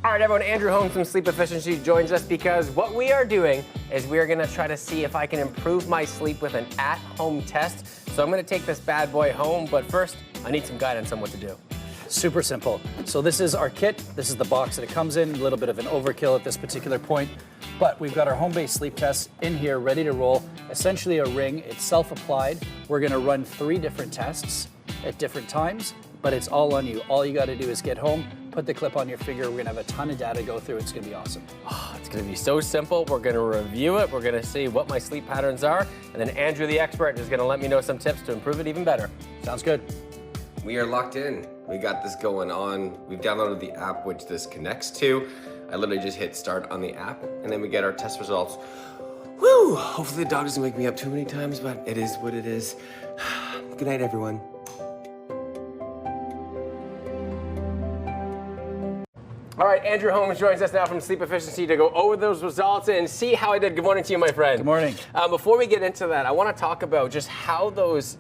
All right, everyone, Andrew Holmes from Sleep Efficiency joins us because what we are doing is we are going to try to see if I can improve my sleep with an at-home test. So I'm going to take this bad boy home, but first, I need some guidance on what to do. Super simple. So this is our kit. This is the box that it comes in. A little bit of an overkill at this particular point, but we've got our home-based sleep test in here ready to roll. Essentially a ring, it's self-applied. We're going to run 3 different tests at different times, but it's all on you. All you got to do is get home, put the clip on your finger. We're going to have a ton of data to go through. It's going to be awesome. Oh, it's going to be so simple. We're going to review it. We're going to see what my sleep patterns are, and then Andrew, the expert, is going to let me know some tips to improve it even better. Sounds good. We are locked in. We got this going on. We've downloaded the app which this connects to. I literally just hit start on the app, and then we get our test results. Woo! Hopefully the dog doesn't wake me up too many times, but it is what it is. Good night, everyone. All right, Andrew Holmes joins us now from Sleep Efficiency to go over those results and see how I did. Good morning to you, my friend. Good morning. Before we get into that, I want to talk about just how those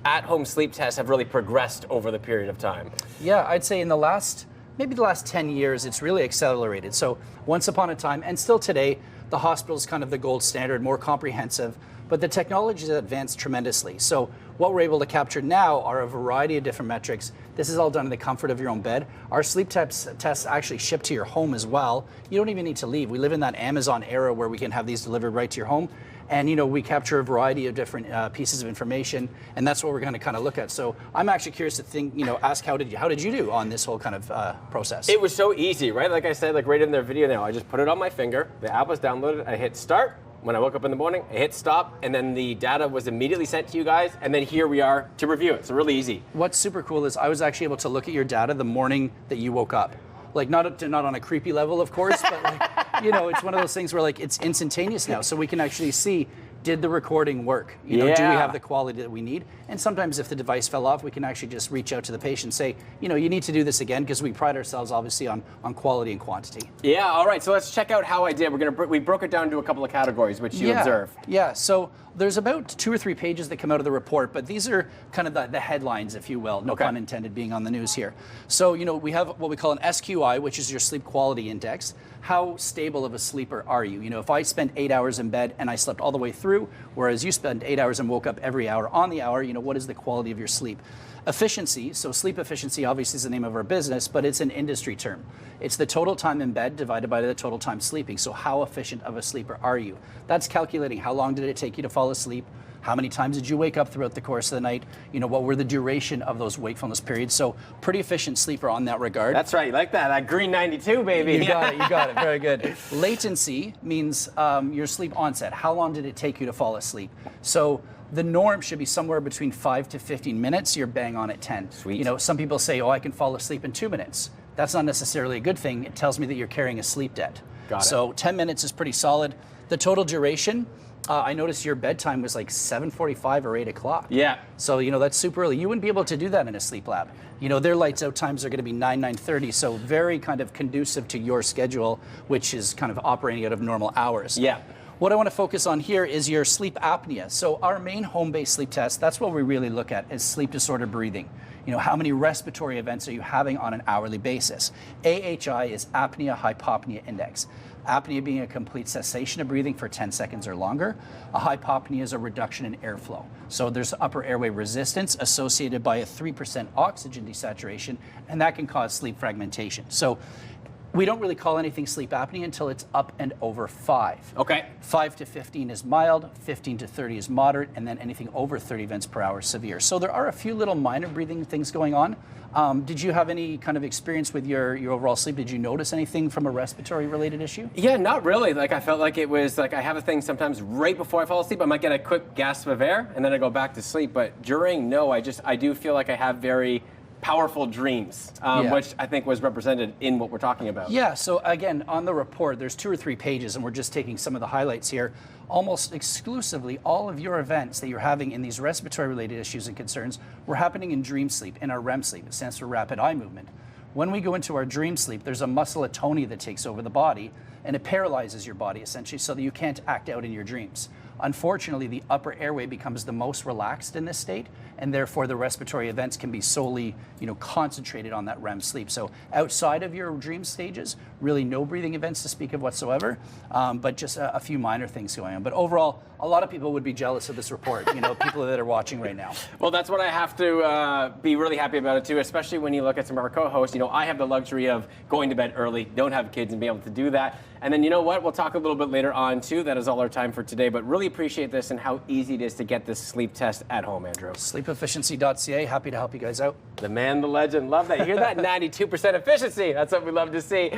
at-home sleep tests have really progressed over the period of time. Yeah, I'd say in maybe the last 10 years, it's really accelerated. So once upon a time, and still today, the hospital is kind of the gold standard, more comprehensive, but the technology has advanced tremendously. So what we're able to capture now are a variety of different metrics. This is all done in the comfort of your own bed. Our sleep tests actually ship to your home as well. You don't even need to leave. We live in that Amazon era where we can have these delivered right to your home. And we capture a variety of different pieces of information, and that's what we're going to kind of look at. So I'm actually curious to ask how did you do on this whole kind of process? It was so easy, right? Like I said, like right in their video now, I just put it on my finger. The app was downloaded. I hit start. When I woke up in the morning, I hit stop, and then the data was immediately sent to you guys, and then here we are to review it. So really easy. What's super cool is I was actually able to look at your data the morning that you woke up. Like not on a creepy level, of course, but like, it's one of those things where like it's instantaneous now, so we can actually see, did the recording work? Do we have the quality that we need? And sometimes if the device fell off, we can actually just reach out to the patient and say, you need to do this again, because we pride ourselves obviously on quality and quantity. Yeah, all right, so let's check out how I did. We broke it down into a couple of categories, which you observe. Yeah, so there's about 2 or 3 pages that come out of the report, but these are kind of the headlines, if you will, no pun intended being on the news here. So, we have what we call an SQI, which is your sleep quality index. How stable of a sleeper are you? If I spent 8 hours in bed and I slept all the way through, whereas you spent 8 hours and woke up every hour on the hour, what is the quality of your sleep? Efficiency, so sleep efficiency obviously is the name of our business, but it's an industry term. It's the total time in bed divided by the total time sleeping. So how efficient of a sleeper are you? That's calculating how long did it take you to fall asleep, how many times did you wake up throughout the course of the night, what were the duration of those wakefulness periods. So pretty efficient sleeper on that regard. That's right, you like that green 92, baby. You got it, very good. Latency means your sleep onset. How long did it take you to fall asleep? So the norm should be somewhere between 5 to 15 minutes. You're bang on at 10. Sweet. Some people say, I can fall asleep in 2 minutes. That's not necessarily a good thing. It tells me that you're carrying a sleep debt. Got it. So 10 minutes is pretty solid. The total duration, I noticed your bedtime was like 7:45 or 8 o'clock. Yeah. So, that's super early. You wouldn't be able to do that in a sleep lab. Their lights out times are going to be 9:30, so very kind of conducive to your schedule, which is kind of operating out of normal hours. Yeah. What I want to focus on here is your sleep apnea. So our main home-based sleep test, that's what we really look at, is sleep disorder breathing. How many respiratory events are you having on an hourly basis? AHI is Apnea-Hypopnia Index. Apnea being a complete cessation of breathing for 10 seconds or longer. A hypopnea is a reduction in airflow. So there's upper airway resistance associated by a 3% oxygen desaturation, and that can cause sleep fragmentation. So we don't really call anything sleep apnea until it's up and over 5. Okay. 5 to 15 is mild, 15 to 30 is moderate, and then anything over 30 events per hour is severe. So there are a few little minor breathing things going on. Did you have any kind of experience with your overall sleep? Did you notice anything from a respiratory related issue? Yeah, not really. Like I felt like it was like I have a thing sometimes right before I fall asleep. I might get a quick gasp of air and then I go back to sleep. But during, no, I do feel like I have very powerful dreams, which I think was represented in what we're talking about. Yeah, so again, on the report, there's 2 or 3 pages, and we're just taking some of the highlights here. Almost exclusively, all of your events that you're having in these respiratory-related issues and concerns were happening in dream sleep, in our REM sleep. It stands for rapid eye movement. When we go into our dream sleep, there's a muscle atonia that takes over the body, and it paralyzes your body, essentially, so that you can't act out in your dreams. unfortunately, the upper airway becomes the most relaxed in this state, and therefore the respiratory events can be solely, concentrated on that REM sleep. So outside of your dream stages, really no breathing events to speak of whatsoever, but just a few minor things going on. But overall, a lot of people would be jealous of this report, people that are watching right now. Well, that's what I have to be really happy about it too, especially when you look at some of our co-hosts. I have the luxury of going to bed early, don't have kids, and be able to do that. And then you know what? We'll talk a little bit later on too. That is all our time for today, but really appreciate this and how easy it is to get this sleep test at home, Andrew. Sleepefficiency.ca, happy to help you guys out. The man, the legend, love that. You hear that? 92% efficiency. That's what we love to see.